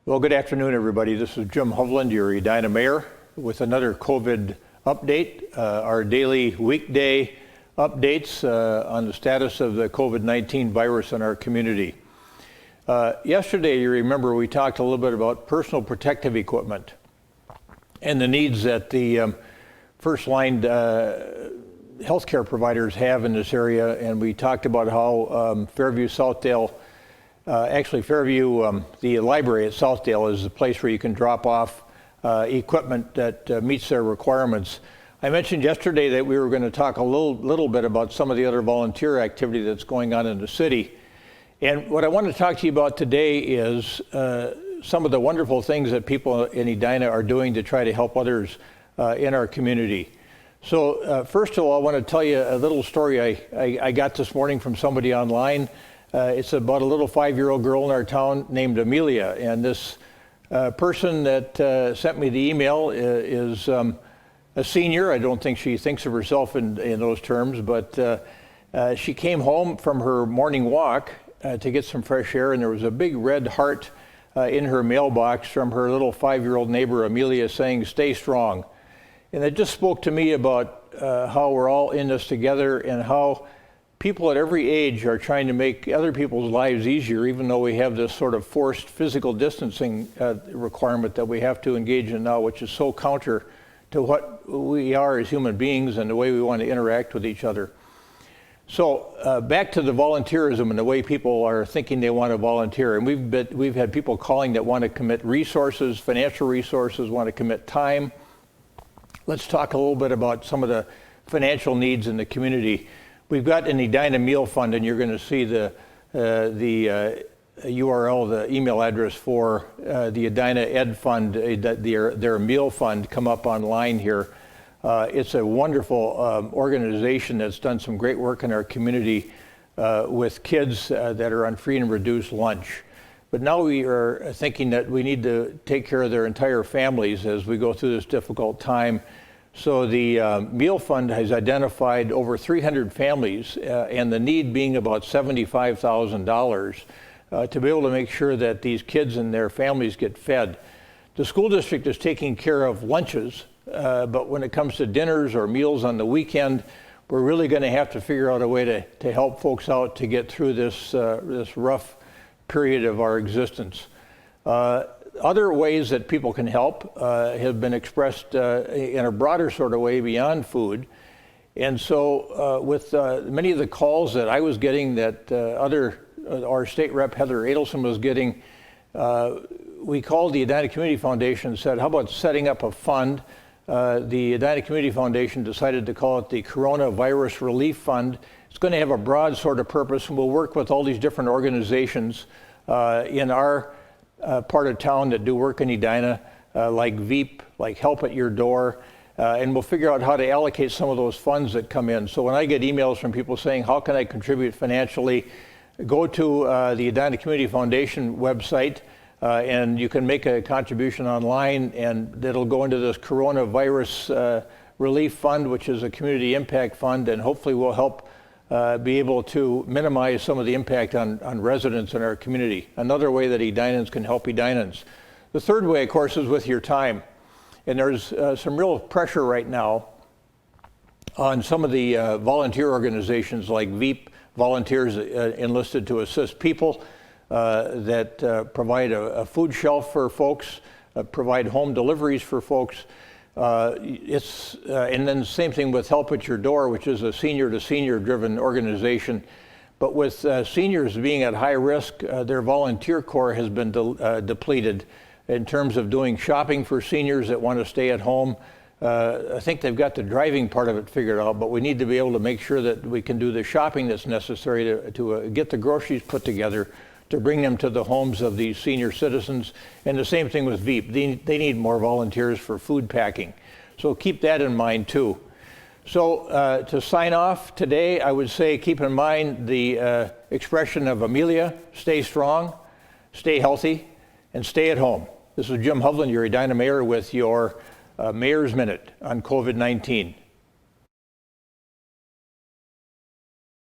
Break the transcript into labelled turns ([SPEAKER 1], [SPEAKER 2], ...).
[SPEAKER 1] Well, good afternoon, everybody. This is Jim Hovland, your Edina Mayor, with another COVID update, our daily weekday updates on the status of the COVID-19 virus in our community. Yesterday, you remember, we talked a little bit about personal protective equipment and the needs that the first-line healthcare providers have in this area, and we talked about how Fairview, Southdale, Fairview, the library at Southdale is the place where you can drop off equipment that meets their requirements. I mentioned yesterday that we were going to talk a little bit about some of the other volunteer activity that's going on in the city. And what I want to talk to you about today is some of the wonderful things that people in Edina are doing to try to help others in our community. So first of all, I want to tell you a little story I got this morning from somebody online. It's about a little 5-year-old girl in our town named Amelia, and this person that sent me the email is a senior. I don't think she thinks of herself in those terms, but she came home from her morning walk to get some fresh air, and there was a big red heart in her mailbox from her little 5-year-old neighbor Amelia saying, "Stay strong." And it just spoke to me about how we're all in this together and how people at every age are trying to make other people's lives easier, even though we have this sort of forced physical distancing requirement that we have to engage in now, which is so counter to what we are as human beings and the way we want to interact with each other. So back to the volunteerism and the way people are thinking they want to volunteer. And we've had people calling that want to commit resources, financial resources, want to commit time. Let's talk a little bit about some of the financial needs in the community. We've got an Edina Meal Fund, and you're going to see the URL, the email address for the Edina Ed Fund, their meal fund, come up online here. It's a wonderful organization that's done some great work in our community with kids that are on free and reduced lunch. But now we are thinking that we need to take care of their entire families as we go through this difficult time. So the Meal Fund has identified over 300 families and the need being about $75,000 to be able to make sure that these kids and their families get fed. The school district is taking care of lunches, but when it comes to dinners or meals on the weekend, we're really going to have to figure out a way to help folks out to get through this rough period of our existence. Other ways that people can help have been expressed in a broader sort of way beyond food. And so with many of the calls that I was getting that our state rep Heather Adelson was getting, we called the Edina Community Foundation and said, how about setting up a fund? The Edina Community Foundation decided to call it the Coronavirus Relief Fund. It's going to have a broad sort of purpose, and we'll work with all these different organizations in our part of town that do work in Edina, like Veep, like Help at Your Door, and we'll figure out how to allocate some of those funds that come in. So when I get emails from people saying, how can I contribute financially, go to the Edina Community Foundation website, and you can make a contribution online, and it'll go into this Coronavirus Relief Fund, which is a community impact fund, and hopefully will help be able to minimize some of the impact on residents in our community. Another way that Edinans can help Edinans. The third way, of course, is with your time. And there's some real pressure right now on some of the volunteer organizations like Veep, volunteers enlisted to assist people that provide a food shelf for folks, provide home deliveries for folks. And then the same thing with Help at Your Door, which is a senior-to-senior driven organization. But with seniors being at high risk, their volunteer corps has been depleted in terms of doing shopping for seniors that want to stay at home. I think they've got the driving part of it figured out, but we need to be able to make sure that we can do the shopping that's necessary to get the groceries put together to bring them to the homes of these senior citizens. And the same thing with Veep. They need more volunteers for food packing. So keep that in mind too. So to sign off today, I would say keep in mind the expression of Amelia: stay strong, stay healthy, and stay at home. This is Jim Hovland, your Edina Mayor, with your Mayor's Minute on COVID-19.